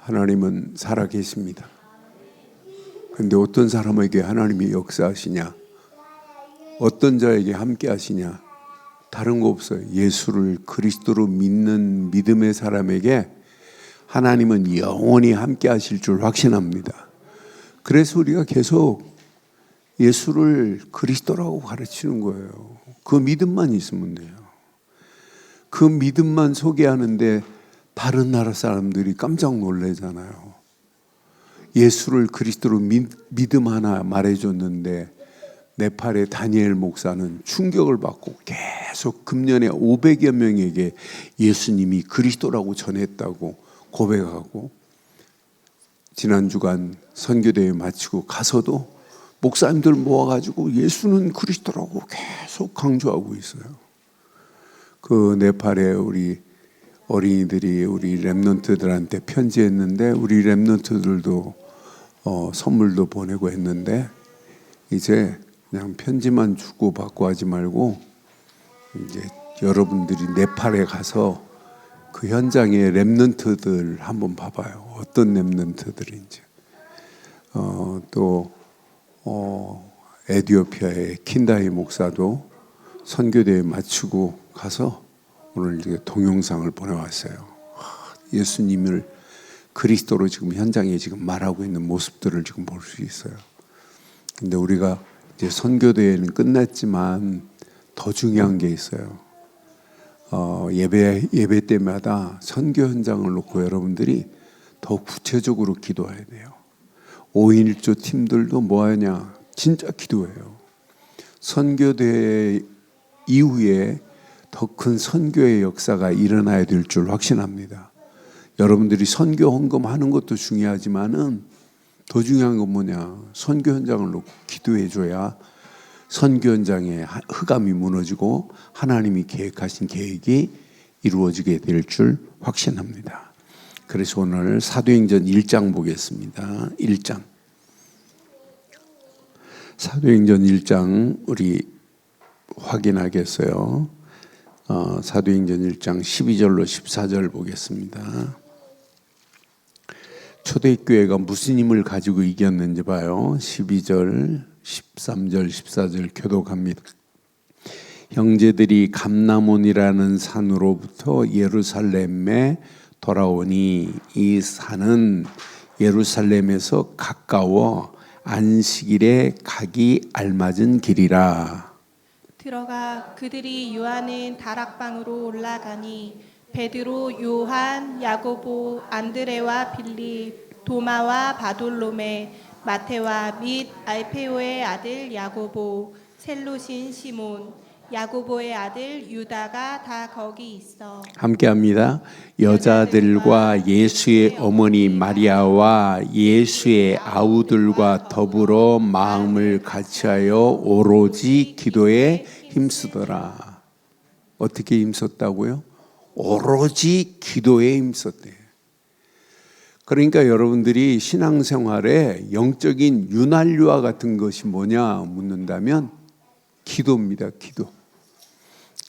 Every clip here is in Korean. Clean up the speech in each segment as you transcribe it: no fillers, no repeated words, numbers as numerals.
하나님은 살아계십니다. 근데 어떤 사람에게 하나님이 역사하시냐? 어떤 자에게 함께 하시냐? 다른 거 없어요. 예수를 그리스도로 믿는 믿음의 사람에게 하나님은 영원히 함께 하실 줄 확신합니다. 그래서 우리가 계속 예수를 그리스도라고 가르치는 거예요. 그 믿음만 있으면 돼요. 그 믿음만 소개하는데 다른 나라 사람들이 깜짝 놀라잖아요. 예수를 그리스도로 믿음 하나 말해줬는데 네팔의 다니엘 목사는 충격을 받고 계속 금년에 500여 명에게 예수님이 그리스도라고 전했다고 고백하고, 지난 주간 선교대회 마치고 가서도 목사님들 모아가지고 예수는 그리스도라고 계속 강조하고 있어요. 그 네팔에 우리 어린이들이 우리 렘넌트들한테 편지했는데, 우리 렘넌트들도 선물도 보내고 했는데, 이제 그냥 편지만 주고 받고 하지 말고 이제 여러분들이 네팔에 가서 그 현장의 렘넌트들 한번 봐봐요. 어떤 렘넌트들인지. 또 에티오피아의 킨다이 목사도 선교대회 마치고 가서 오늘 이제 동영상을 보내왔어요. 예수님을 그리스도로 지금 현장에 지금 말하고 있는 모습들을 지금 볼 수 있어요. 근데 우리가 이제 선교대회는 끝났지만 더 중요한 게 있어요. 예배 때마다 선교 현장을 놓고 여러분들이 더 구체적으로 기도해야 돼요. 5.1조 팀들도 뭐 하냐? 진짜 기도해요. 선교대회 이후에 더 큰 선교의 역사가 일어나야 될 줄 확신합니다. 여러분들이 선교 헌금하는 것도 중요하지만은 더 중요한 건 뭐냐? 선교 현장을 놓고 기도해 줘야 선교 현장의 흑암이 무너지고 하나님이 계획하신 계획이 이루어지게 될 줄 확신합니다. 그래서 오늘 사도행전 1장 보겠습니다. 1장. 사도행전 1장 우리 확인하겠어요. 사도행전 1장 12절로 14절 보겠습니다. 초대교회가 무슨 힘을 가지고 이겼는지 봐요. 12절, 13절, 14절 교독합니다. 형제들이 감람온이라는 산으로부터 예루살렘에 돌아오니 이 산은 예루살렘에서 가까워 안식일에 가기 알맞은 길이라. 들어가 그들이 요하는 다락방으로 올라가니 베드로, 요한, 야고보, 안드레와 빌립, 도마와 바돌로메, 마테와 및 알페오의 아들 야고보, 셀롯인 시몬, 야고보의 아들 유다가 다 거기 있어. 함께합니다. 여자들과 예수의 어머니 마리아와 예수의 아우들과 더불어 마음을 같이하여 오로지 기도에 힘쓰더라. 어떻게 힘썼다고요? 오로지 기도에 힘썼대요. 그러니까 여러분들이 신앙생활에 영적인 윤활유와 같은 것이 뭐냐 묻는다면 기도입니다.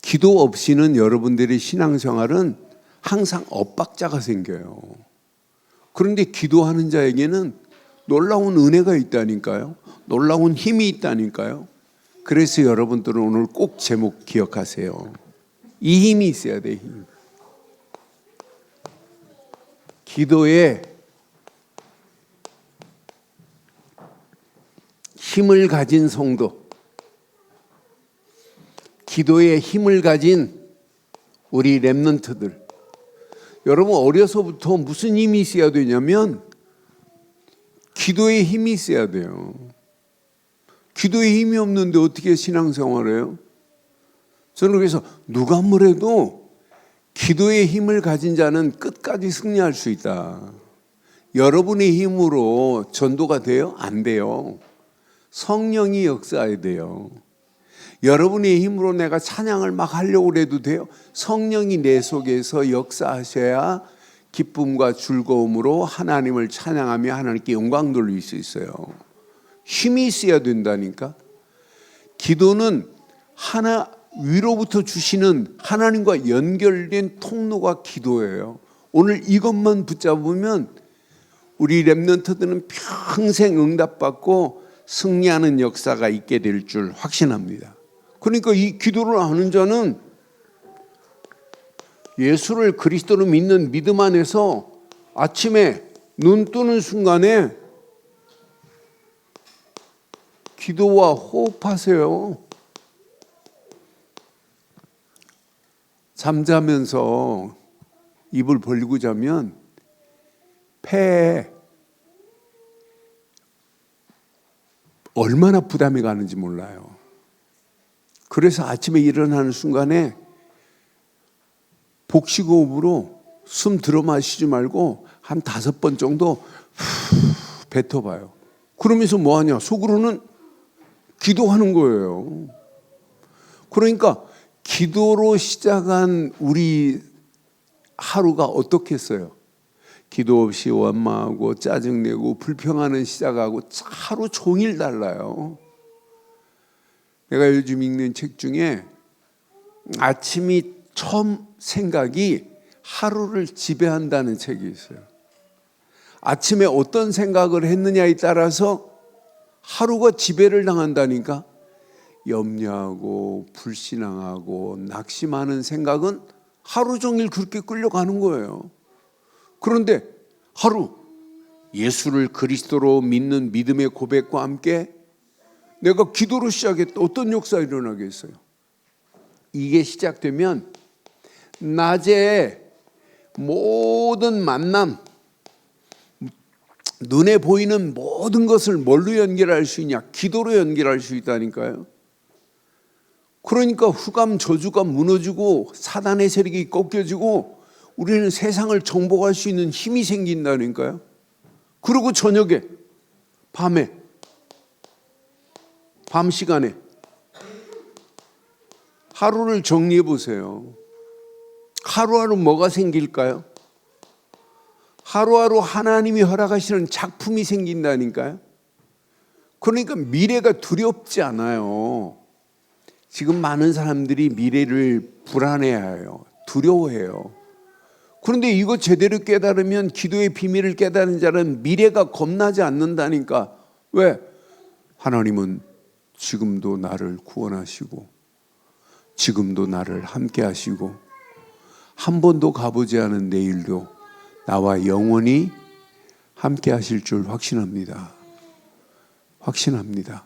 기도 없이는 여러분들의 신앙생활은 항상 엇박자가 생겨요. 그런데 기도하는 자에게는 놀라운 은혜가 있다니까요. 놀라운 힘이 있다니까요. 그래서 여러분들은 오늘 꼭 제목 기억하세요. 이 힘이 있어야 돼. 힘. 기도에 힘을 가진 성도, 기도에 힘을 가진 우리 렘넌트들, 여러분 어려서부터 무슨 힘이 있어야 되냐면 기도에 힘이 있어야 돼요. 기도에 힘이 없는데 어떻게 신앙생활해요? 저는 그래서 누가 뭐래도 기도의 힘을 가진 자는 끝까지 승리할 수 있다. 여러분의 힘으로 전도가 돼요? 안 돼요. 성령이 역사해야 돼요. 여러분의 힘으로 내가 찬양을 막 하려고 해도 돼요? 성령이 내 속에서 역사하셔야 기쁨과 즐거움으로 하나님을 찬양하며 하나님께 영광 돌릴 수 있어요. 힘이 있어야 된다니까. 기도는 하나 위로부터 주시는 하나님과 연결된 통로가 기도예요. 오늘 이것만 붙잡으면 우리 렘넌트들은 평생 응답받고 승리하는 역사가 있게 될 줄 확신합니다. 그러니까 이 기도를 하는 자는 예수를 그리스도로 믿는 믿음 안에서 아침에 눈 뜨는 순간에 기도와 호흡하세요. 잠자면서 입을 벌리고 자면 폐에 얼마나 부담이 가는지 몰라요. 그래서 아침에 일어나는 순간에 복식호흡으로 숨 들어 마시지 말고 한 5번 정도 뱉어봐요. 그러면서 뭐하냐? 속으로는 기도하는 거예요. 그러니까 기도로 시작한 우리 하루가 어떻겠어요? 기도 없이 원망하고 짜증내고 불평하는 시작하고 하루 종일 달라요. 내가 요즘 읽는 책 중에 아침이 처음 생각이 하루를 지배한다는 책이 있어요. 아침에 어떤 생각을 했느냐에 따라서 하루가 지배를 당한다니까. 염려하고 불신앙하고 낙심하는 생각은 하루 종일 그렇게 끌려가는 거예요. 그런데 하루 예수를 그리스도로 믿는 믿음의 고백과 함께 내가 기도로 시작했다. 어떤 역사가 일어나겠어요? 이게 시작되면 낮에 모든 만남, 눈에 보이는 모든 것을 뭘로 연결할 수 있냐? 기도로 연결할 수 있다니까요. 그러니까 흑암 저주가 무너지고 사단의 세력이 꺾여지고 우리는 세상을 정복할 수 있는 힘이 생긴다니까요. 그리고 저녁에 밤 시간에 하루를 정리해 보세요. 하루하루 뭐가 생길까요? 하루하루 하나님이 허락하시는 작품이 생긴다니까요. 그러니까 미래가 두렵지 않아요. 지금 많은 사람들이 미래를 불안해해요. 두려워해요. 그런데 이거 제대로 깨달으면, 기도의 비밀을 깨달은 자는 미래가 겁나지 않는다니까. 왜? 하나님은 지금도 나를 구원하시고 지금도 나를 함께 하시고 한 번도 가보지 않은 내일도 나와 영원히 함께 하실 줄 확신합니다. 확신합니다.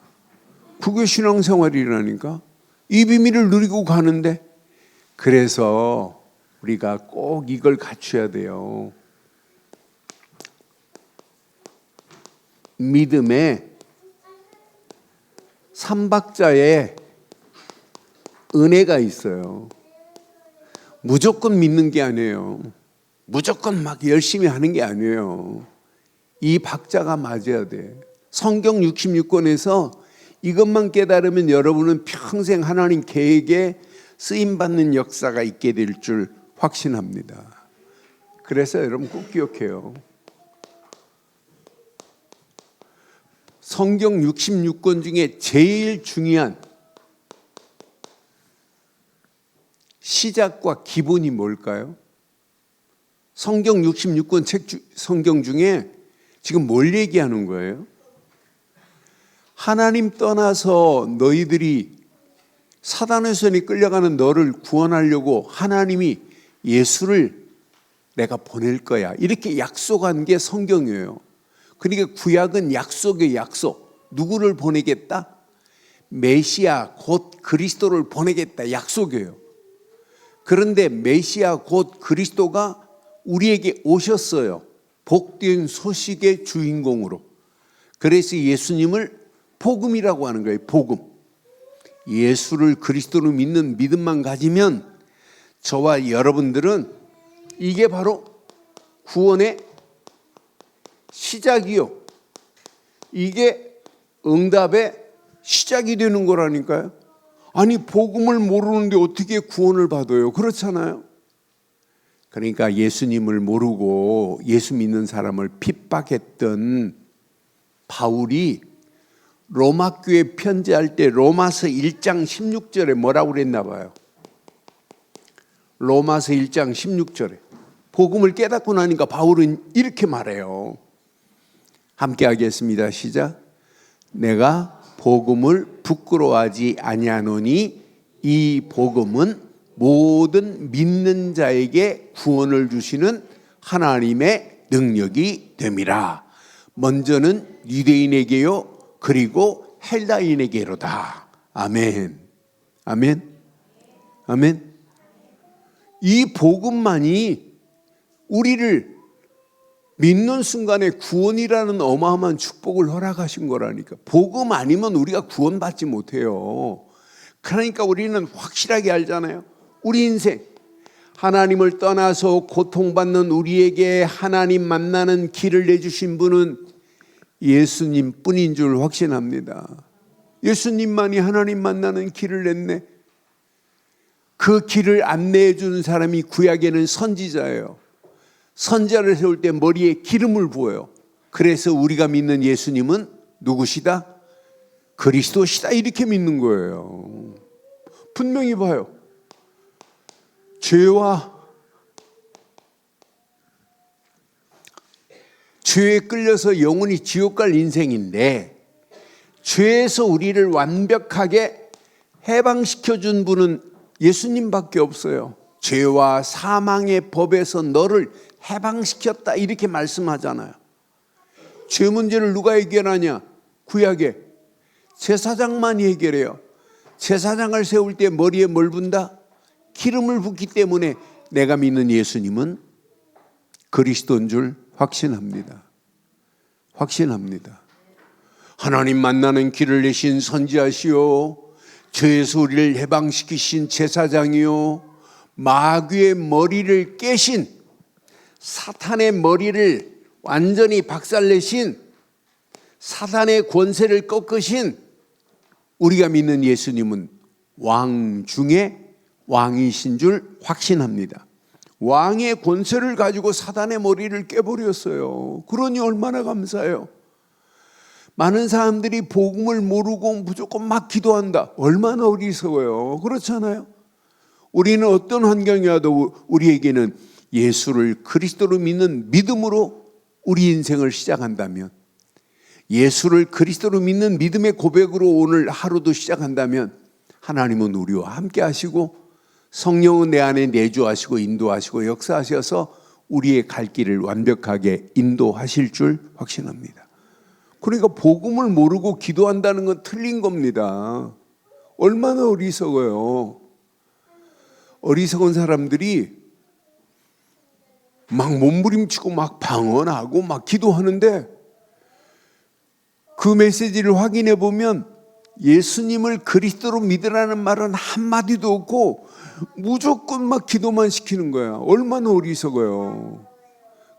그게 신앙생활이라니까. 이 비밀을 누리고 가는데, 그래서 우리가 꼭 이걸 갖춰야 돼요. 믿음의 삼박자에 은혜가 있어요. 무조건 믿는 게 아니에요. 무조건 막 열심히 하는 게 아니에요. 이 박자가 맞아야 돼. 성경 66권에서 이것만 깨달으면 여러분은 평생 하나님 계획에 쓰임받는 역사가 있게 될 줄 확신합니다. 그래서 여러분 꼭 기억해요. 성경 66권 중에 제일 중요한 시작과 기본이 뭘까요? 성경 66권 성경 중에 지금 뭘 얘기하는 거예요? 하나님 떠나서 너희들이 사단의 손에 끌려가는 너를 구원하려고 하나님이 예수를 내가 보낼 거야, 이렇게 약속한 게 성경이에요. 그러니까 구약은 약속의 약속. 누구를 보내겠다? 메시아 곧 그리스도를 보내겠다, 약속이에요. 그런데 메시아 곧 그리스도가 우리에게 오셨어요. 복된 소식의 주인공으로. 그래서 예수님을 복음이라고 하는 거예요. 복음. 예수를 그리스도로 믿는 믿음만 가지면 저와 여러분들은 이게 바로 구원의 시작이요, 이게 응답의 시작이 되는 거라니까요. 아니, 복음을 모르는데 어떻게 구원을 받아요? 그렇잖아요. 그러니까 예수님을 모르고 예수 믿는 사람을 핍박했던 바울이 로마 교회 편지할 때 로마서 1장 16절에 뭐라고 그랬나 봐요. 로마서 1장 16절에 복음을 깨닫고 나니까 바울은 이렇게 말해요. 함께 하겠습니다. 시작. 내가 복음을 부끄러워하지 아니하노니 이 복음은 모든 믿는 자에게 구원을 주시는 하나님의 능력이 됨이라. 먼저는 유대인에게요 그리고 헬라인에게로다. 아멘. 아멘. 아멘. 이 복음만이 우리를 믿는 순간에 구원이라는 어마어마한 축복을 허락하신 거라니까. 복음 아니면 우리가 구원받지 못해요. 그러니까 우리는 확실하게 알잖아요. 우리 인생 하나님을 떠나서 고통받는 우리에게 하나님 만나는 길을 내주신 분은 예수님 뿐인 줄 확신합니다. 예수님만이 하나님 만나는 길을 냈네. 그 길을 안내해 주는 사람이 구약에는 선지자예요. 선지자를 세울 때 머리에 기름을 부어요. 그래서 우리가 믿는 예수님은 누구시다? 그리스도시다. 이렇게 믿는 거예요. 분명히 봐요. 죄에 끌려서 영원히 지옥 갈 인생인데 죄에서 우리를 완벽하게 해방시켜준 분은 예수님밖에 없어요. 죄와 사망의 법에서 너를 해방시켰다 이렇게 말씀하잖아요. 죄 문제를 누가 해결하냐? 구약에 제사장만 해결해요. 제사장을 세울 때 머리에 뭘 분다? 기름을 붓기 때문에 내가 믿는 예수님은 그리스도인 줄 확신합니다. 확신합니다. 하나님 만나는 길을 내신 선지자시오, 죄에서 우리를 해방시키신 제사장이요, 마귀의 머리를 깨신, 사탄의 머리를 완전히 박살내신, 사탄의 권세를 꺾으신 우리가 믿는 예수님은 왕 중에 왕이신 줄 확신합니다. 왕의 권세를 가지고 사단의 머리를 깨버렸어요. 그러니 얼마나 감사해요. 많은 사람들이 복음을 모르고 무조건 막 기도한다. 얼마나 어리석어요. 그렇잖아요. 우리는 어떤 환경이 와도 우리에게는 예수를 그리스도로 믿는 믿음으로 우리 인생을 시작한다면, 예수를 그리스도로 믿는 믿음의 고백으로 오늘 하루도 시작한다면 하나님은 우리와 함께 하시고 성령은 내 안에 내주하시고 인도하시고 역사하셔서 우리의 갈 길을 완벽하게 인도하실 줄 확신합니다. 그러니까 복음을 모르고 기도한다는 건 틀린 겁니다. 얼마나 어리석어요. 어리석은 사람들이 막 몸부림치고 막 방언하고 막 기도하는데 그 메시지를 확인해 보면 예수님을 그리스도로 믿으라는 말은 한마디도 없고 무조건 막 기도만 시키는 거야. 얼마나 어리석어요.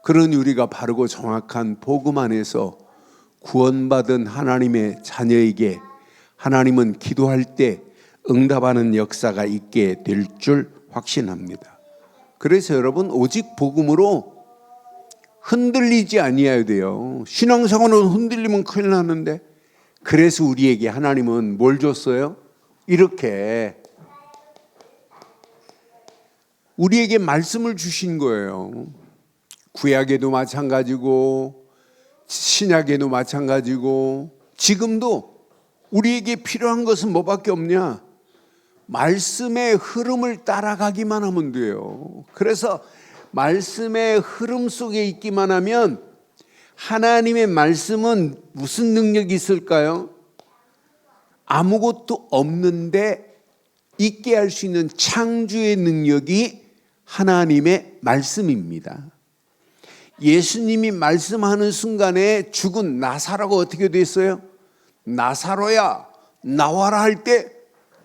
그러니 우리가 바르고 정확한 복음 안에서 구원받은 하나님의 자녀에게 하나님은 기도할 때 응답하는 역사가 있게 될 줄 확신합니다. 그래서 여러분 오직 복음으로 흔들리지 아니해야 돼요. 신앙생활은 흔들리면 큰일 나는데, 그래서 우리에게 하나님은 뭘 줬어요? 이렇게 우리에게 말씀을 주신 거예요. 구약에도 마찬가지고 신약에도 마찬가지고 지금도 우리에게 필요한 것은 뭐밖에 없냐? 말씀의 흐름을 따라가기만 하면 돼요. 그래서 말씀의 흐름 속에 있기만 하면, 하나님의 말씀은 무슨 능력이 있을까요? 아무것도 없는데 있게 할 수 있는 창조의 능력이 하나님의 말씀입니다. 예수님이 말씀하는 순간에 죽은 나사로가 어떻게 됐어요? 나사로야 나와라 할 때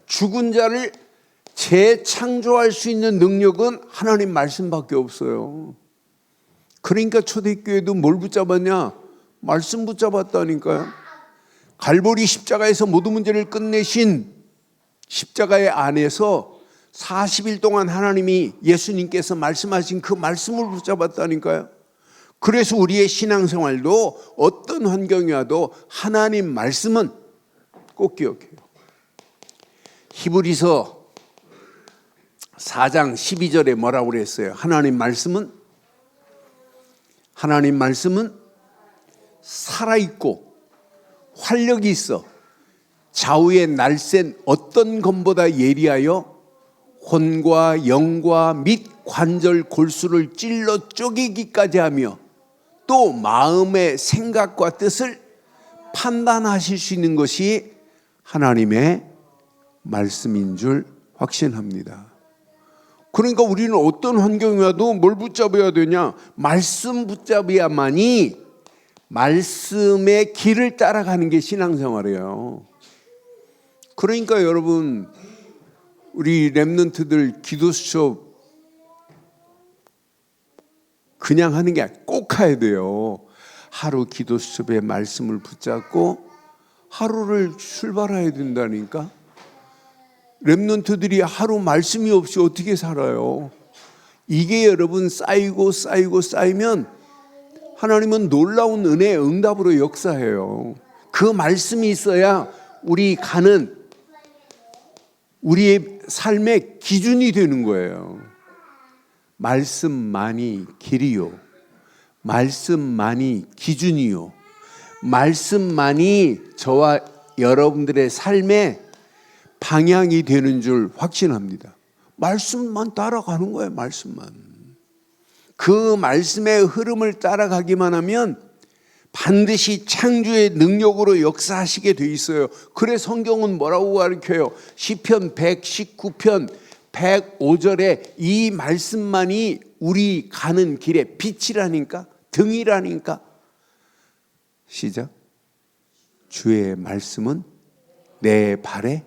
죽은 자를 재창조할 수 있는 능력은 하나님 말씀밖에 없어요. 그러니까 초대교회도 뭘 붙잡았냐? 말씀 붙잡았다니까요. 갈보리 십자가에서 모든 문제를 끝내신 십자가의 안에서 40일 동안 하나님이 예수님께서 말씀하신 그 말씀을 붙잡았다니까요. 그래서 우리의 신앙생활도 어떤 환경이 와도 하나님 말씀은 꼭 기억해요. 히브리서 4장 12절에 뭐라고 그랬어요? 하나님 말씀은 살아있고 활력이 있어 좌우의 날쌘 어떤 검보다 예리하여 혼과 영과 및 관절 골수를 찔러 쪼개기까지 하며 또 마음의 생각과 뜻을 판단하실 수 있는 것이 하나님의 말씀인 줄 확신합니다. 그러니까 우리는 어떤 환경이 와도 뭘 붙잡아야 되냐? 말씀 붙잡아야만이 말씀의 길을 따라가는 게 신앙생활이에요. 그러니까 여러분, 우리 렘넌트들 기도 수업 그냥 하는 게 꼭 해야 돼요. 하루 기도 수업에 말씀을 붙잡고 하루를 출발해야 된다니까. 렘넌트들이 하루 말씀이 없이 어떻게 살아요? 이게 여러분 쌓이면 하나님은 놀라운 은혜의 응답으로 역사해요. 그 말씀이 있어야 우리의 삶의 기준이 되는 거예요. 말씀만이 길이요, 말씀만이 기준이요, 말씀만이 저와 여러분들의 삶의 방향이 되는 줄 확신합니다. 말씀만 따라가는 거예요. 말씀만. 그 말씀의 흐름을 따라가기만 하면 반드시 창조의 능력으로 역사하시게 돼 있어요. 그래 성경은 뭐라고 가르쳐요? 시편 119편 105절에 이 말씀만이 우리 가는 길의 빛이라니까, 등이라니까. 시작. 주의 말씀은 내 발의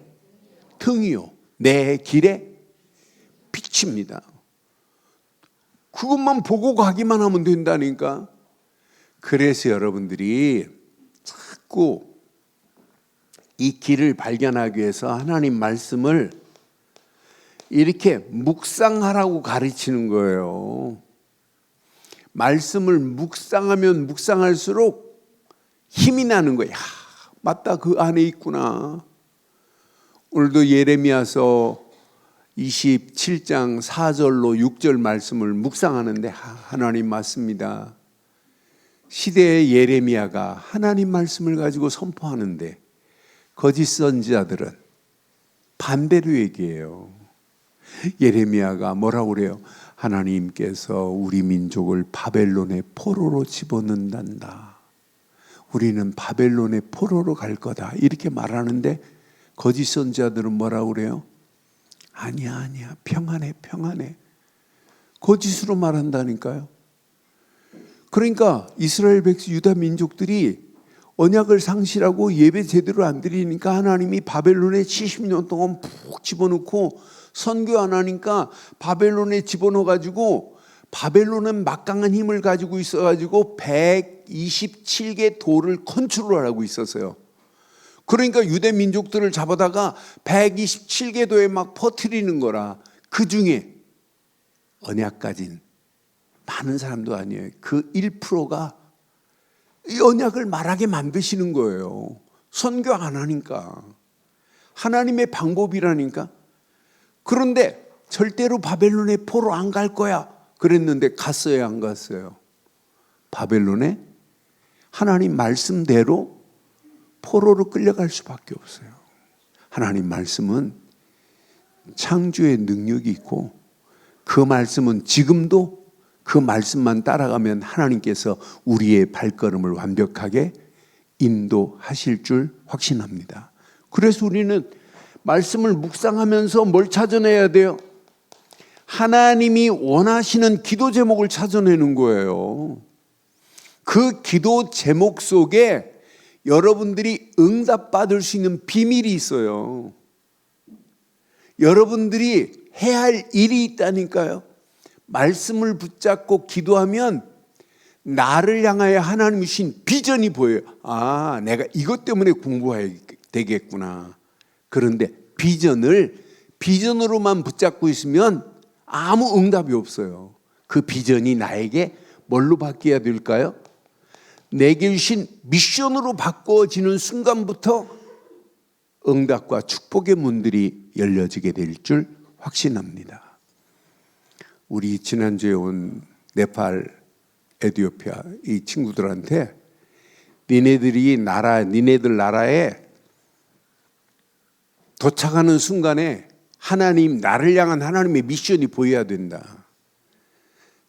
등이요 내 길의 빛입니다. 그것만 보고 가기만 하면 된다니까. 그래서 여러분들이 자꾸 이 길을 발견하기 위해서 하나님 말씀을 이렇게 묵상하라고 가르치는 거예요. 말씀을 묵상하면 묵상할수록 힘이 나는 거야. 맞다, 그 안에 있구나. 오늘도 예레미야서 27장 4절로 6절 말씀을 묵상하는데 하나님 맞습니다. 시대의 예레미야가 하나님 말씀을 가지고 선포하는데 거짓 선지자들은 반대로 얘기해요. 예레미야가 뭐라고 그래요? 하나님께서 우리 민족을 바벨론의 포로로 집어넣는단다. 우리는 바벨론의 포로로 갈 거다. 이렇게 말하는데 거짓 선지자들은 뭐라고 그래요? 아니야, 평안해. 거짓으로 말한다니까요. 그러니까 이스라엘 백성 유다 민족들이 언약을 상실하고 예배 제대로 안 드리니까 하나님이 바벨론에 70년 동안 푹 집어넣고 선교 안 하니까 바벨론에 집어넣어가지고 바벨론은 막강한 힘을 가지고 있어가지고 127개 도를 컨트롤하고 있었어요. 그러니까 유대 민족들을 잡아다가 127개 도에 막 퍼뜨리는 거라. 그 중에 언약 가진 많은 사람도 아니에요. 그 1%가 이 언약을 말하게 만드시는 거예요. 선교 안 하니까. 하나님의 방법이라니까. 그런데 절대로 바벨론의 포로 안 갈 거야 그랬는데 갔어요, 안 갔어요? 바벨론에 하나님 말씀대로 포로로 끌려갈 수밖에 없어요. 하나님 말씀은 창조의 능력이 있고 그 말씀은 지금도 그 말씀만 따라가면 하나님께서 우리의 발걸음을 완벽하게 인도하실 줄 확신합니다. 그래서 우리는 말씀을 묵상하면서 뭘 찾아내야 돼요? 하나님이 원하시는 기도 제목을 찾아내는 거예요. 그 기도 제목 속에 여러분들이 응답받을 수 있는 비밀이 있어요. 여러분들이 해야 할 일이 있다니까요. 말씀을 붙잡고 기도하면 나를 향하여 하나님이 주신 비전이 보여요. 아, 내가 이것 때문에 공부해야 되겠구나. 그런데 비전으로만 붙잡고 있으면 아무 응답이 없어요. 그 비전이 나에게 뭘로 바뀌어야 될까요? 내게 주신 미션으로 바꿔지는 순간부터 응답과 축복의 문들이 열려지게 될 줄 확신합니다. 우리 지난주에 온 네팔, 에티오피아 이 친구들한테 니네들 나라에 도착하는 순간에 나를 향한 하나님의 미션이 보여야 된다.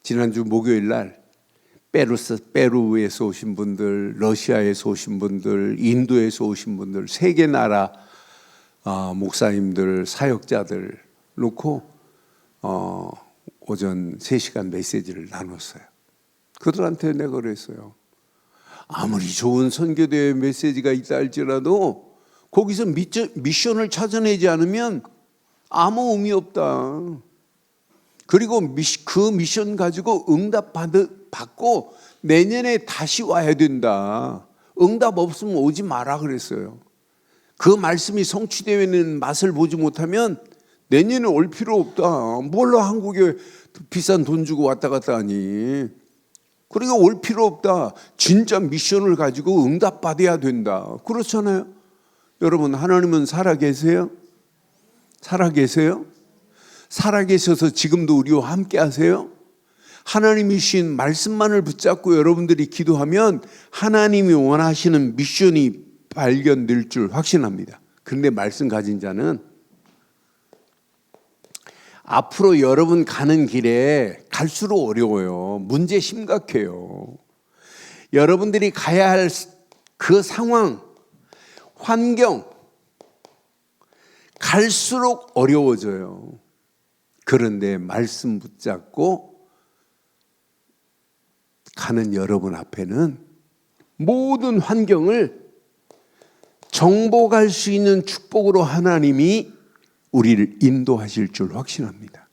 지난주 목요일 날 페루에서 오신 분들, 러시아에서 오신 분들, 인도에서 오신 분들, 세 개 나라 목사님들, 사역자들 놓고 오전 3시간 메시지를 나눴어요. 그들한테 내가 그랬어요. 아무리 좋은 선교대회 메시지가 있다 할지라도 거기서 미션을 찾아내지 않으면 아무 의미 없다. 그리고 그 미션 가지고 응답 받고 내년에 다시 와야 된다. 응답 없으면 오지 마라 그랬어요. 그 말씀이 성취되는 맛을 보지 못하면 내년에 올 필요 없다. 뭘로 한국에 비싼 돈 주고 왔다 갔다 하니. 그러니까 올 필요 없다. 진짜 미션을 가지고 응답 받아야 된다. 그렇잖아요. 여러분, 하나님은 살아계세요? 살아계세요? 살아계셔서 지금도 우리와 함께 하세요? 하나님이신 말씀만을 붙잡고 여러분들이 기도하면 하나님이 원하시는 미션이 발견될 줄 확신합니다. 그런데 말씀 가진 자는 앞으로 여러분 가는 길에 갈수록 어려워요. 문제 심각해요. 여러분들이 가야 할 그 상황, 환경 갈수록 어려워져요. 그런데 말씀 붙잡고 가는 여러분 앞에는 모든 환경을 정복할 수 있는 축복으로 하나님이 우리를 인도하실 줄 확신합니다.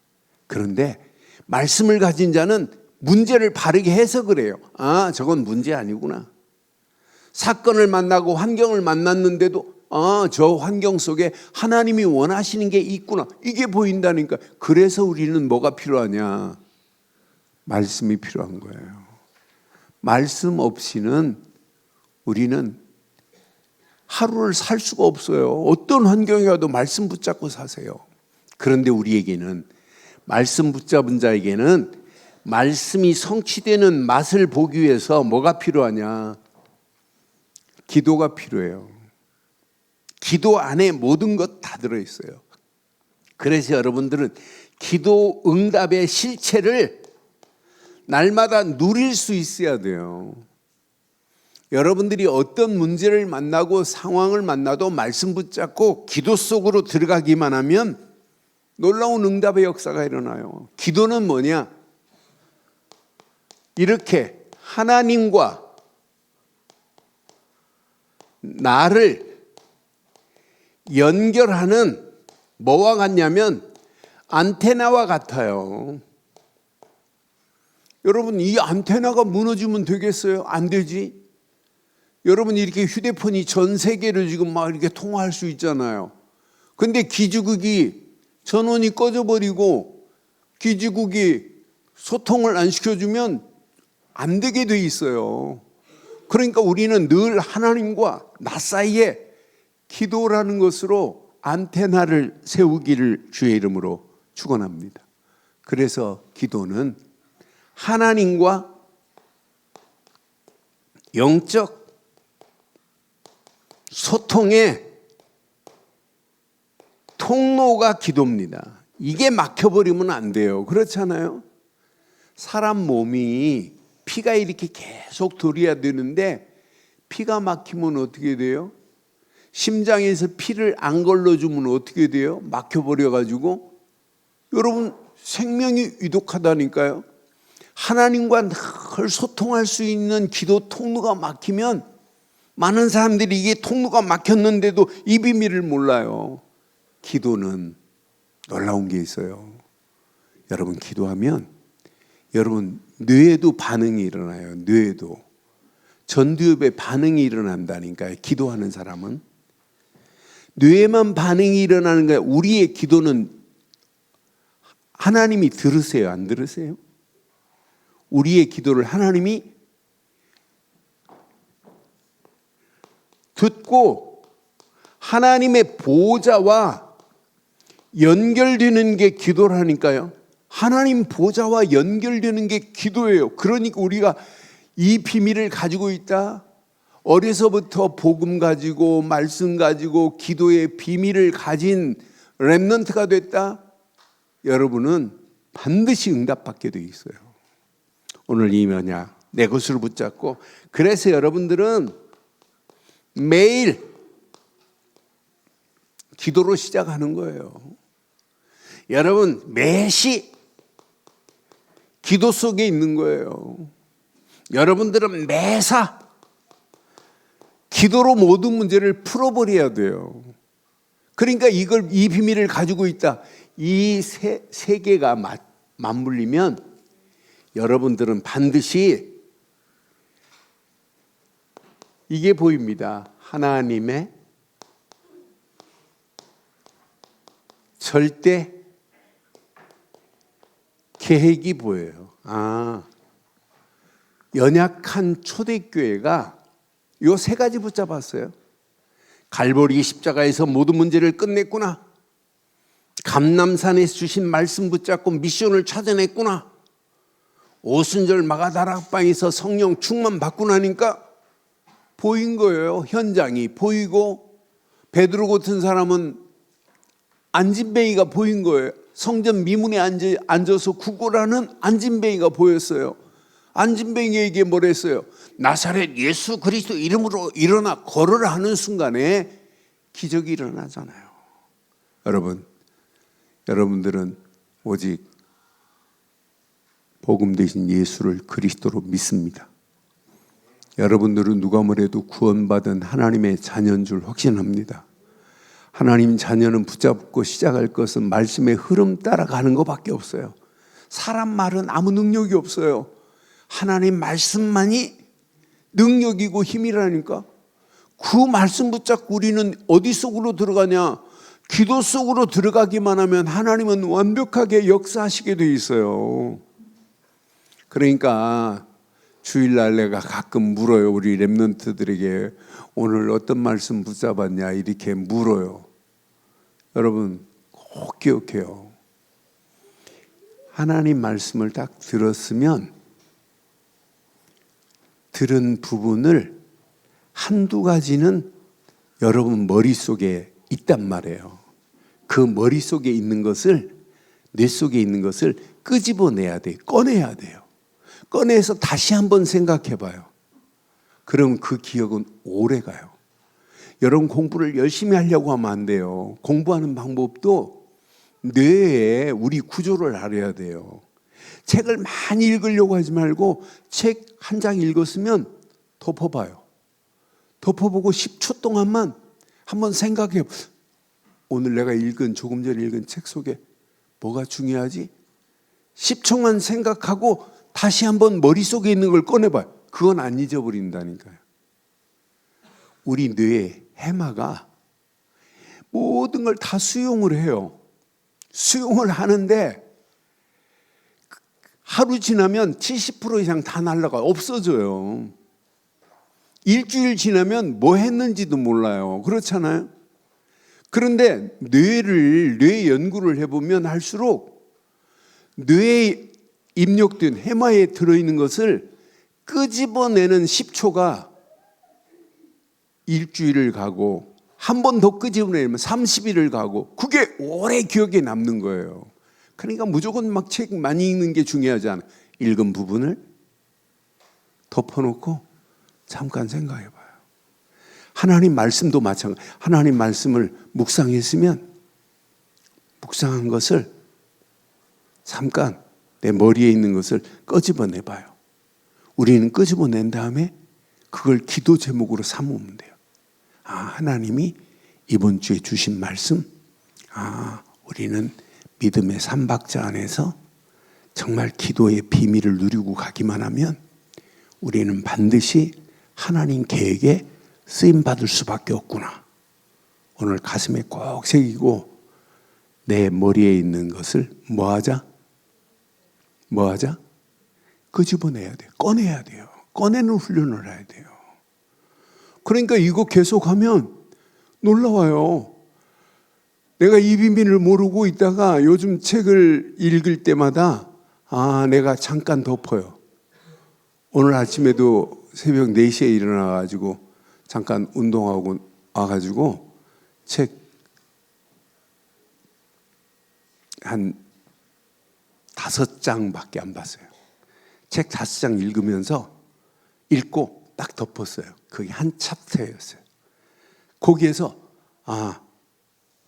그런데 말씀을 가진 자는 문제를 바르게 해석을 해요. 아, 저건 문제 아니구나. 사건을 만나고 환경을 만났는데도 저 환경 속에 하나님이 원하시는 게 있구나. 이게 보인다니까. 그래서 우리는 뭐가 필요하냐? 말씀이 필요한 거예요. 말씀 없이는 우리는 하루를 살 수가 없어요. 어떤 환경에 와도 말씀 붙잡고 사세요. 그런데 우리에게는 말씀 붙잡은 자에게는 말씀이 성취되는 맛을 보기 위해서 뭐가 필요하냐? 기도가 필요해요. 기도 안에 모든 것 다 들어있어요. 그래서 여러분들은 기도 응답의 실체를 날마다 누릴 수 있어야 돼요. 여러분들이 어떤 문제를 만나고 상황을 만나도 말씀 붙잡고 기도 속으로 들어가기만 하면 놀라운 응답의 역사가 일어나요. 기도는 뭐냐? 이렇게 하나님과 나를 연결하는 뭐와 같냐면 안테나와 같아요. 여러분, 이 안테나가 무너지면 되겠어요? 안 되지. 여러분, 이렇게 휴대폰이 전 세계를 지금 막 이렇게 통화할 수 있잖아요. 근데 기지국이 전원이 꺼져버리고 기지국이 소통을 안 시켜주면 안 되게 돼 있어요. 그러니까 우리는 늘 하나님과 나 사이에 기도라는 것으로 안테나를 세우기를 주의 이름으로 축원합니다. 그래서 기도는 하나님과 영적 소통의 통로가 기도입니다. 이게 막혀버리면 안 돼요. 그렇잖아요? 사람 몸이 피가 이렇게 계속 돌아야 되는데 피가 막히면 어떻게 돼요? 심장에서 피를 안 걸러주면 어떻게 돼요? 막혀버려가지고. 여러분, 생명이 위독하다니까요. 하나님과 늘 소통할 수 있는 기도 통로가 막히면 많은 사람들이 이게 통로가 막혔는데도 이 비밀을 몰라요. 기도는 놀라운 게 있어요. 여러분, 기도하면 여러분 뇌에도 반응이 일어나요. 뇌에도 전두엽에 반응이 일어난다니까요. 기도하는 사람은 뇌에만 반응이 일어나는 거예요. 우리의 기도는 하나님이 들으세요? 안 들으세요? 우리의 기도를 하나님이 듣고 하나님의 보좌와 연결되는 게 기도라니까요. 하나님 보좌와 연결되는 게 기도예요. 그러니까 우리가 이 비밀을 가지고 있다. 어려서부터 복음 가지고 말씀 가지고 기도의 비밀을 가진 렘넌트가 됐다? 여러분은 반드시 응답받게 돼 있어요. 오늘 이 언약 내 것으로 붙잡고, 그래서 여러분들은 매일 기도로 시작하는 거예요. 여러분 매시 기도 속에 있는 거예요. 여러분들은 매사 기도로 모든 문제를 풀어버려야 돼요. 그러니까 이 비밀을 가지고 있다. 이 세 개가 맞물리면 여러분들은 반드시 이게 보입니다. 하나님의 절대 계획이 보여요. 연약한 초대교회가 요 세 가지 붙잡았어요. 갈보리 십자가에서 모든 문제를 끝냈구나. 감람산에서 주신 말씀 붙잡고 미션을 찾아냈구나. 오순절 마가다락방에서 성령 충만 받고 나니까 보인 거예요. 현장이 보이고, 베드로 같은 사람은 안진뱅이가 보인 거예요. 성전 미문에 앉아서 구걸하는 안진뱅이가 보였어요. 안진뱅이에게 뭐랬어요? 나사렛 예수 그리스도 이름으로 일어나 걸으라 하는 순간에 기적이 일어나잖아요. 여러분들은 오직 복음 대신 예수를 그리스도로 믿습니다. 여러분들은 누가 뭐래도 구원받은 하나님의 자녀인 줄 확신합니다. 하나님 자녀는 붙잡고 시작할 것은 말씀의 흐름 따라가는 것밖에 없어요. 사람 말은 아무 능력이 없어요. 하나님 말씀만이 능력이고 힘이라니까. 그 말씀 붙잡고 우리는 어디 속으로 들어가냐? 기도 속으로 들어가기만 하면 하나님은 완벽하게 역사하시게 돼 있어요. 그러니까 주일날 내가 가끔 물어요. 우리 렘넌트들에게 오늘 어떤 말씀 붙잡았냐 이렇게 물어요. 여러분 꼭 기억해요. 하나님 말씀을 딱 들었으면 들은 부분을 한두 가지는 여러분 머릿속에 있단 말이에요. 그 머릿속에 있는 것을, 뇌 속에 있는 것을 끄집어내야 돼요. 꺼내야 돼요. 꺼내서 다시 한번 생각해 봐요. 그럼 그 기억은 오래 가요. 여러분 공부를 열심히 하려고 하면 안 돼요. 공부하는 방법도 뇌에 우리 구조를 알아야 돼요. 책을 많이 읽으려고 하지 말고 책 한 장 읽었으면 덮어봐요. 덮어보고 10초 동안만 한번 생각해요. 오늘 내가 조금 전에 읽은 책 속에 뭐가 중요하지? 10초만 생각하고 다시 한번 머릿속에 있는 걸 꺼내봐요. 그건 안 잊어버린다니까요. 우리 뇌의 해마가 모든 걸 다 수용을 해요. 수용을 하는데 하루 지나면 70% 이상 다 날아가요. 없어져요. 일주일 지나면 뭐 했는지도 몰라요. 그렇잖아요. 그런데 뇌 연구를 해보면 할수록 뇌에 입력된 해마에 들어있는 것을 끄집어내는 10초가 일주일을 가고 한 번 더 끄집어내면 30일을 가고 그게 오래 기억에 남는 거예요. 그러니까 무조건 막 책 많이 읽는 게 중요하지 않아요. 읽은 부분을 덮어놓고 잠깐 생각해 봐요. 하나님 말씀도 마찬가지예요. 하나님 말씀을 묵상했으면 묵상한 것을 잠깐 내 머리에 있는 것을 끄집어내 봐요. 우리는 끄집어낸 다음에 그걸 기도 제목으로 삼으면 돼요. 하나님이 이번 주에 주신 말씀, 우리는 믿음의 삼박자 안에서 정말 기도의 비밀을 누리고 가기만 하면 우리는 반드시 하나님 계획에 쓰임받을 수밖에 없구나. 오늘 가슴에 꼭 새기고 내 머리에 있는 것을 뭐하자? 끄집어내야 돼요. 꺼내야 돼요. 꺼내는 훈련을 해야 돼요. 그러니까 이거 계속하면 놀라워요. 내가 이 비밀을 모르고 있다가 요즘 책을 읽을 때마다 내가 잠깐 덮어요. 오늘 아침에도 새벽 4시에 일어나가지고 잠깐 운동하고 와가지고 책 한 5장밖에 안 봤어요. 책 5장 읽으면서 읽고 딱 덮었어요. 그게 한 챕터였어요. 거기에서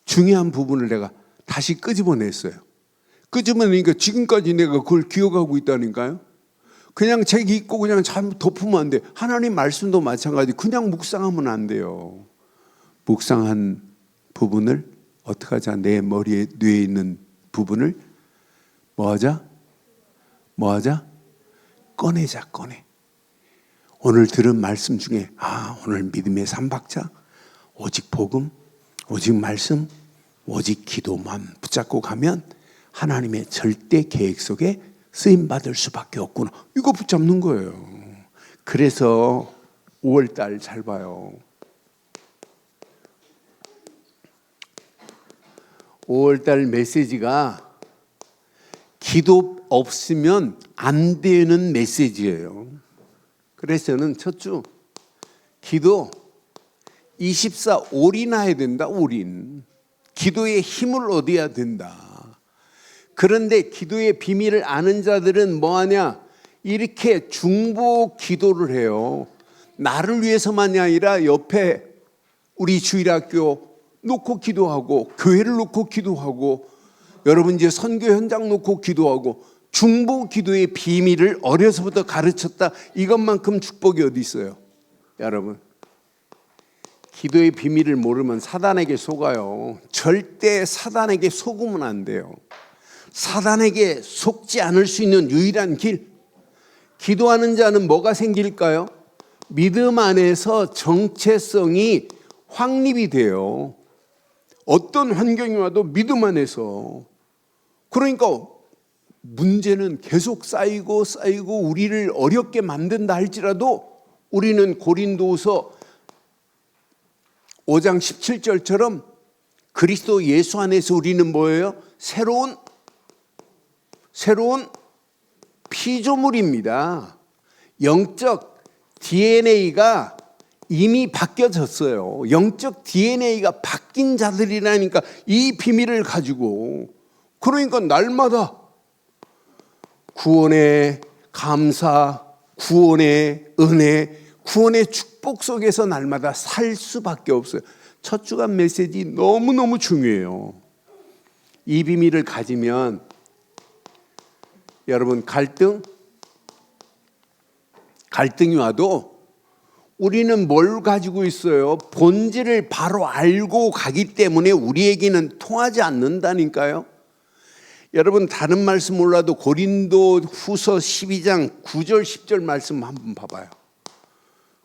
중요한 부분을 내가 다시 끄집어냈어요. 끄집어내니까 지금까지 내가 그걸 기억하고 있다니까요. 그냥 책 읽고 그냥 잘 덮으면 안 돼. 하나님 말씀도 마찬가지. 그냥 묵상하면 안 돼요. 묵상한 부분을 어떻게 하자? 내 머리에 뇌에 있는 부분을 뭐하자? 꺼내자. 오늘 들은 말씀 중에 오늘 믿음의 3박자 오직 복음, 오직 말씀, 오직 기도만 붙잡고 가면 하나님의 절대 계획 속에 쓰임받을 수밖에 없구나. 이거 붙잡는 거예요. 그래서 5월달 잘 봐요. 5월달 메시지가 기도 없으면 안 되는 메시지예요. 그래서 저는 첫 주 기도 24 올인해야 된다. 올인. 기도에 힘을 얻어야 된다. 그런데 기도의 비밀을 아는 자들은 뭐하냐? 이렇게 중보 기도를 해요. 나를 위해서만이 아니라 옆에 우리 주일학교 놓고 기도하고 교회를 놓고 기도하고 여러분 이제 선교 현장 놓고 기도하고 중보 기도의 비밀을 어려서부터 가르쳤다. 이것만큼 축복이 어디 있어요? 여러분 기도의 비밀을 모르면 사단에게 속아요. 절대 사단에게 속으면 안 돼요. 사단에게 속지 않을 수 있는 유일한 길, 기도하는 자는 뭐가 생길까요? 믿음 안에서 정체성이 확립이 돼요. 어떤 환경이 와도 믿음 안에서. 그러니까 문제는 계속 쌓이고 우리를 어렵게 만든다 할지라도 우리는 고린도후서 5장 17절처럼 그리스도 예수 안에서 우리는 뭐예요? 새로운 피조물입니다. 영적 DNA가 이미 바뀌어졌어요. 영적 DNA가 바뀐 자들이라니까 이 비밀을 가지고 그러니까 날마다 구원의 감사, 구원의 은혜, 구원의 축복 속에서 날마다 살 수밖에 없어요. 첫 주간 메시지 너무너무 중요해요. 이 비밀을 가지면 여러분 갈등이 와도 우리는 뭘 가지고 있어요? 본질을 바로 알고 가기 때문에 우리에게는 통하지 않는다니까요. 여러분 다른 말씀 몰라도 고린도 후서 12장 9절 10절 말씀 한번 봐봐요.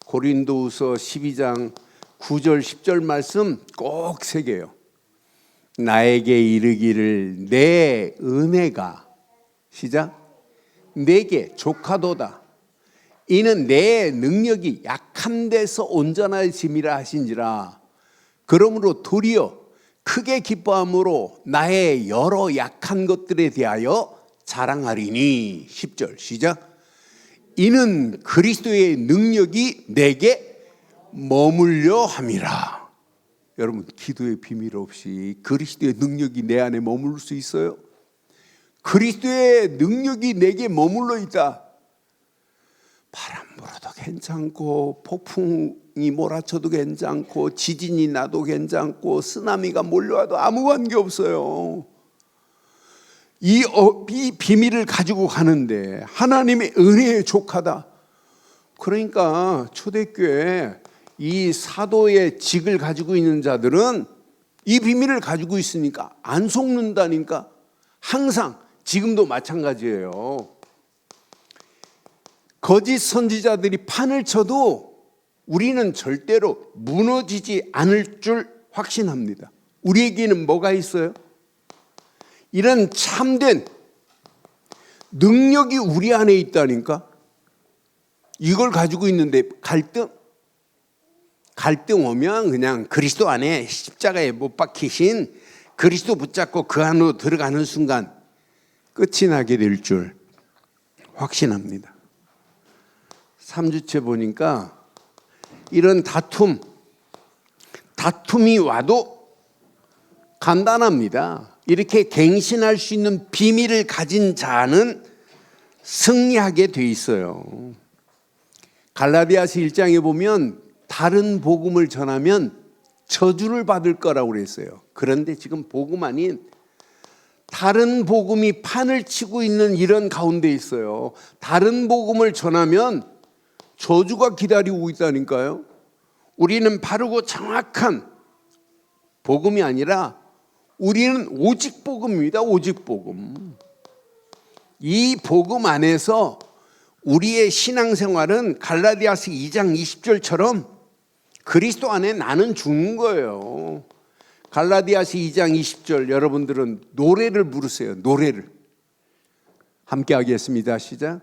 고린도 후서 12장 9절 10절 말씀 꼭 새겨요. 나에게 이르기를 내 은혜가 시작 내게 족하도다. 이는 내 능력이 약한 데서 온전하심이라 하신지라. 그러므로 도리어 크게 기뻐함으로 나의 여러 약한 것들에 대하여 자랑하리니. 10절 시작. 이는 그리스도의 능력이 내게 머물려 함이라. 여러분 기도의 비밀 없이 그리스도의 능력이 내 안에 머물 수 있어요? 그리스도의 능력이 내게 머물러 있다. 바람 불어도 괜찮고 폭풍이 몰아쳐도 괜찮고 지진이 나도 괜찮고 쓰나미가 몰려와도 아무 관계 없어요. 이 비밀을 가지고 가는데 하나님의 은혜에 족하다. 그러니까 초대교회 이 사도의 직을 가지고 있는 자들은 이 비밀을 가지고 있으니까 안 속는다니까. 항상 지금도 마찬가지예요. 거짓 선지자들이 판을 쳐도 우리는 절대로 무너지지 않을 줄 확신합니다. 우리에게는 뭐가 있어요? 이런 참된 능력이 우리 안에 있다니까. 이걸 가지고 있는데 갈등 오면 그냥 그리스도 안에 십자가에 못 박히신 그리스도 붙잡고 그 안으로 들어가는 순간 끝이 나게 될 줄 확신합니다. 3주째 보니까 이런 다툼이 와도 간단합니다. 이렇게 갱신할 수 있는 비밀을 가진 자는 승리하게 돼 있어요. 갈라디아서 1장에 보면 다른 복음을 전하면 저주를 받을 거라고 그랬어요. 그런데 지금 복음 아닌 다른 복음이 판을 치고 있는 이런 가운데 있어요. 다른 복음을 전하면 저주가 기다리고 있다니까요. 우리는 바르고 정확한 복음이 아니라 우리는 오직 복음입니다. 오직 복음. 이 복음 안에서 우리의 신앙생활은 갈라디아서 2장 20절처럼 그리스도 안에 나는 죽는 거예요. 갈라디아서 2장 20절 여러분들은 노래를 부르세요. 노래를. 함께 하겠습니다. 시작.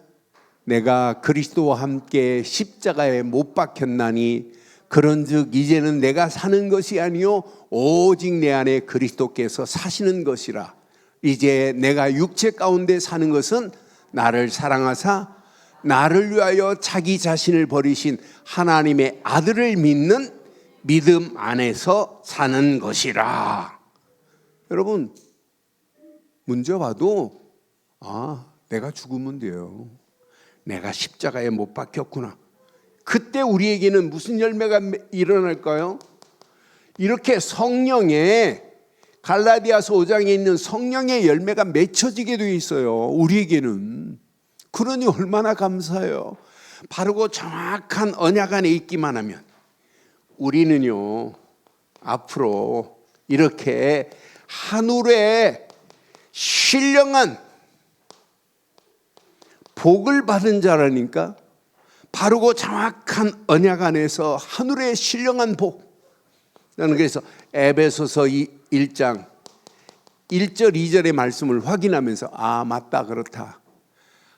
내가 그리스도와 함께 십자가에 못 박혔나니 그런즉 이제는 내가 사는 것이 아니요 오직 내 안에 그리스도께서 사시는 것이라. 이제 내가 육체 가운데 사는 것은 나를 사랑하사 나를 위하여 자기 자신을 버리신 하나님의 아들을 믿는 믿음 안에서 사는 것이라. 여러분 문제 봐도 내가 죽으면 돼요. 내가 십자가에 못 박혔구나. 그때 우리에게는 무슨 열매가 일어날까요? 이렇게 성령의 갈라디아서 5장에 있는 성령의 열매가 맺혀지게 되어 있어요. 우리에게는. 그러니 얼마나 감사해요. 바르고 정확한 언약 안에 있기만 하면 우리는요 앞으로 이렇게 하늘에 신령한 복을 받은 자라니까. 바르고 정확한 언약 안에서 하늘의 신령한 복. 나는 그래서 에베소서 1장 1절 2절의 말씀을 확인하면서 맞다 그렇다.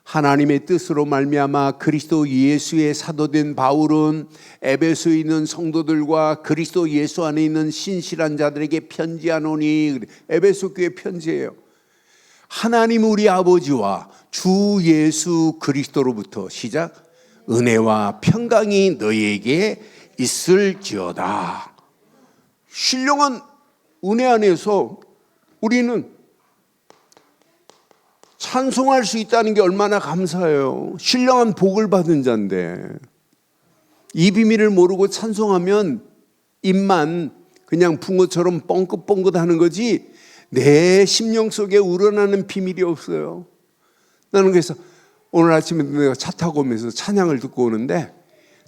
하나님의 뜻으로 말미암아 그리스도 예수의 사도된 바울은 에베소에 있는 성도들과 그리스도 예수 안에 있는 신실한 자들에게 편지하노니. 에베소 교회 편지예요. 하나님 우리 아버지와 주 예수 그리스도로부터 시작. 은혜와 평강이 너희에게 있을지어다. 신령한 은혜 안에서 우리는 찬송할 수 있다는 게 얼마나 감사해요. 신령한 복을 받은 자인데 이 비밀을 모르고 찬송하면 입만 그냥 붕어처럼 뻥긋뻥긋하는 거지 내 심령 속에 우러나는 비밀이 없어요. 나는 그래서 오늘 아침에 내가 차 타고 오면서 찬양을 듣고 오는데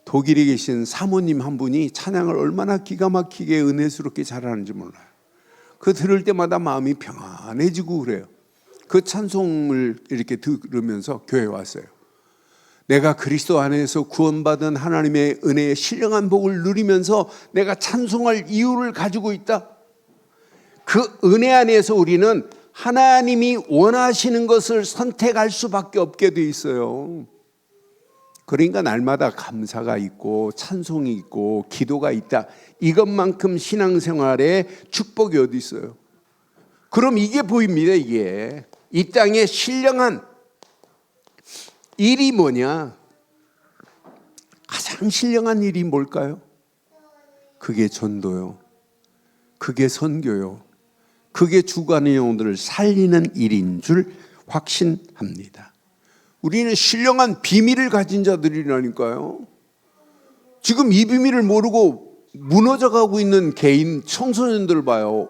독일에 계신 사모님 한 분이 찬양을 얼마나 기가 막히게 은혜스럽게 잘하는지 몰라요. 그 들을 때마다 마음이 평안해지고 그래요. 그 찬송을 이렇게 들으면서 교회에 왔어요. 내가 그리스도 안에서 구원받은 하나님의 은혜의 신령한 복을 누리면서 내가 찬송할 이유를 가지고 있다. 그 은혜 안에서 우리는 하나님이 원하시는 것을 선택할 수밖에 없게 돼 있어요. 그러니까 날마다 감사가 있고 찬송이 있고 기도가 있다. 이것만큼 신앙생활에 축복이 어디 있어요? 그럼 이게 보입니다. 이게 이 땅에 신령한 일이 뭐냐? 가장 신령한 일이 뭘까요? 그게 전도요. 그게 선교요. 그게 주관의 영혼들을 살리는 일인 줄 확신합니다. 우리는 신령한 비밀을 가진 자들이라니까요. 지금 이 비밀을 모르고 무너져가고 있는 개인 청소년들 봐요.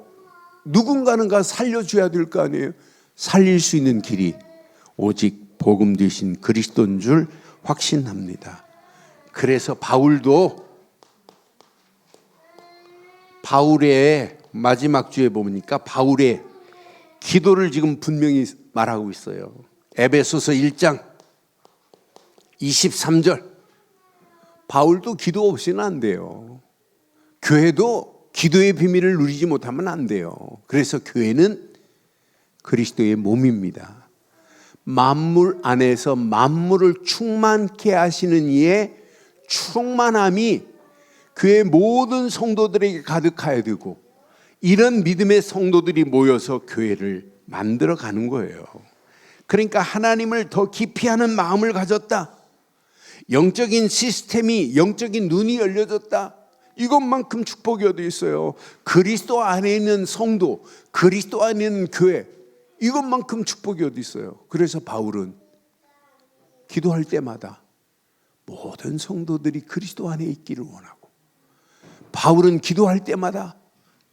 누군가는 가 살려줘야 될 거 아니에요. 살릴 수 있는 길이 오직 복음 되신 그리스도인 줄 확신합니다. 그래서 바울의 마지막 주에 보니까 바울의 기도를 지금 분명히 말하고 있어요. 에베소서 1장 23절. 바울도 기도 없이는 안 돼요. 교회도 기도의 비밀을 누리지 못하면 안 돼요. 그래서 교회는 그리스도의 몸입니다. 만물 안에서 만물을 충만케 하시는 이의 충만함이 교회 모든 성도들에게 가득해야 되고, 이런 믿음의 성도들이 모여서 교회를 만들어 가는 거예요. 그러니까 하나님을 더 깊이 하는 마음을 가졌다. 영적인 시스템이, 영적인 눈이 열려졌다. 이것만큼 축복이 어디 있어요? 그리스도 안에 있는 성도, 그리스도 안에 있는 교회, 이것만큼 축복이 어디 있어요? 그래서 바울은 기도할 때마다 모든 성도들이 그리스도 안에 있기를 원하고, 바울은 기도할 때마다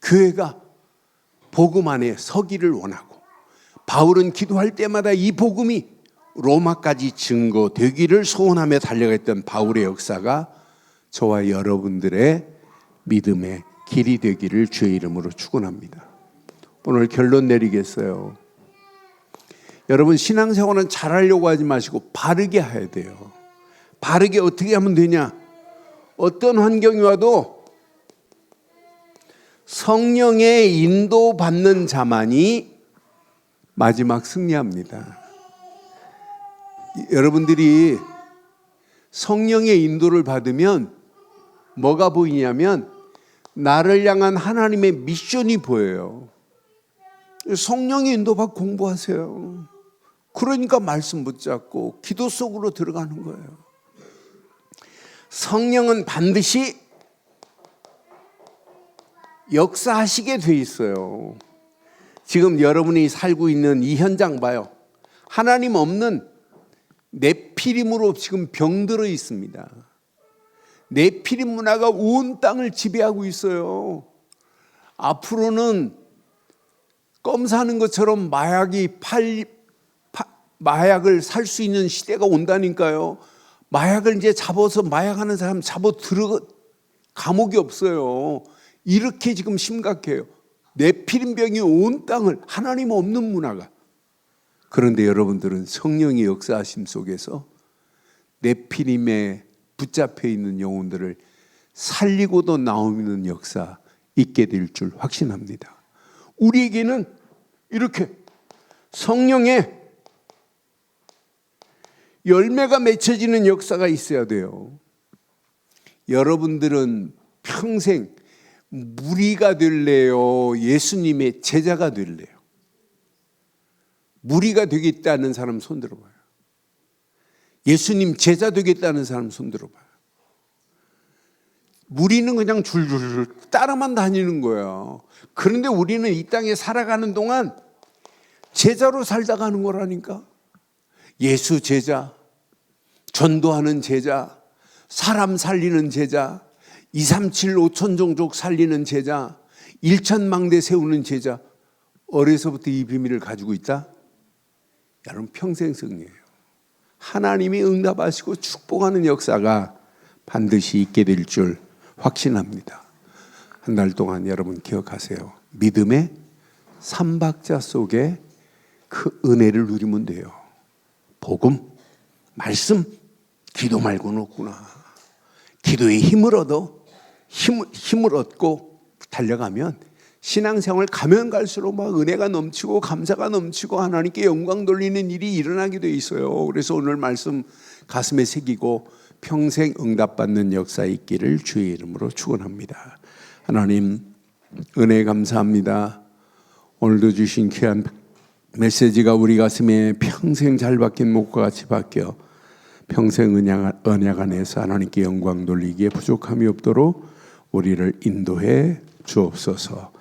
교회가 복음 안에 서기를 원하고, 바울은 기도할 때마다 이 복음이 로마까지 증거되기를 소원하며 달려갔던 바울의 역사가 저와 여러분들의 믿음의 길이 되기를 주의 이름으로 축원합니다. 오늘 결론 내리겠어요. 여러분, 신앙생활은 잘하려고 하지 마시고 바르게 해야 돼요. 바르게 어떻게 하면 되냐? 어떤 환경이 와도 성령의 인도받는 자만이 마지막 승리합니다. 여러분들이 성령의 인도를 받으면 뭐가 보이냐면 나를 향한 하나님의 미션이 보여요. 성령의 인도받고 공부하세요. 그러니까 말씀 붙잡고 기도 속으로 들어가는 거예요. 성령은 반드시 역사하시게 돼 있어요. 지금 여러분이 살고 있는 이 현장 봐요. 하나님 없는 네피림으로 지금 병들어 있습니다. 네피림 문화가 온 땅을 지배하고 있어요. 앞으로는 껌 사는 것처럼 마약을 살 수 있는 시대가 온다니까요. 마약을 이제 잡아서 마약하는 사람 감옥이 없어요. 이렇게 지금 심각해요. 네피림병이 온 땅을, 하나님 없는 문화가. 그런데 여러분들은 성령의 역사하심 속에서 네피림에 붙잡혀 있는 영혼들을 살리고도 나오는 역사 있게 될 줄 확신합니다. 우리에게는 이렇게 성령의 열매가 맺혀지는 역사가 있어야 돼요. 여러분들은 평생 무리가 될래요? 예수님의 제자가 될래요? 무리가 되겠다는 사람 손 들어봐요. 예수님 제자 되겠다는 사람 손 들어봐요. 무리는 그냥 줄줄 따라만 다니는 거예요. 그런데 우리는 이 땅에 살아가는 동안 제자로 살다 가는 거라니까. 예수 제자, 전도하는 제자, 사람 살리는 제자, 237 5천 종족 살리는 제자, 1천망대 세우는 제자. 어려서부터 이 비밀을 가지고 있다? 여러분, 평생 승리예요. 하나님이 응답하시고 축복하는 역사가 반드시 있게 될 줄 확신합니다. 한 달 동안 여러분 기억하세요. 믿음의 삼박자 속에 그 은혜를 누리면 돼요. 복음, 말씀, 기도 말고는 없구나. 기도에 힘을 얻고 달려가면 신앙생활 가면 갈수록 막 은혜가 넘치고 감사가 넘치고 하나님께 영광 돌리는 일이 일어나게 돼 있어요. 그래서 오늘 말씀 가슴에 새기고 평생 응답받는 역사 있기를 주의 이름으로 축원합니다. 하나님, 은혜 감사합니다. 오늘도 주신 귀한 메시지가 우리 가슴에 평생 잘 박힌 목과 같이 박혀 평생 언약 안에서 하나님께 영광 돌리기에 부족함이 없도록 우리를 인도해 주옵소서.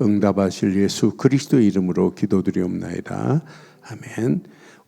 응답하실 예수 그리스도의 이름으로 기도드리옵나이다. 아멘.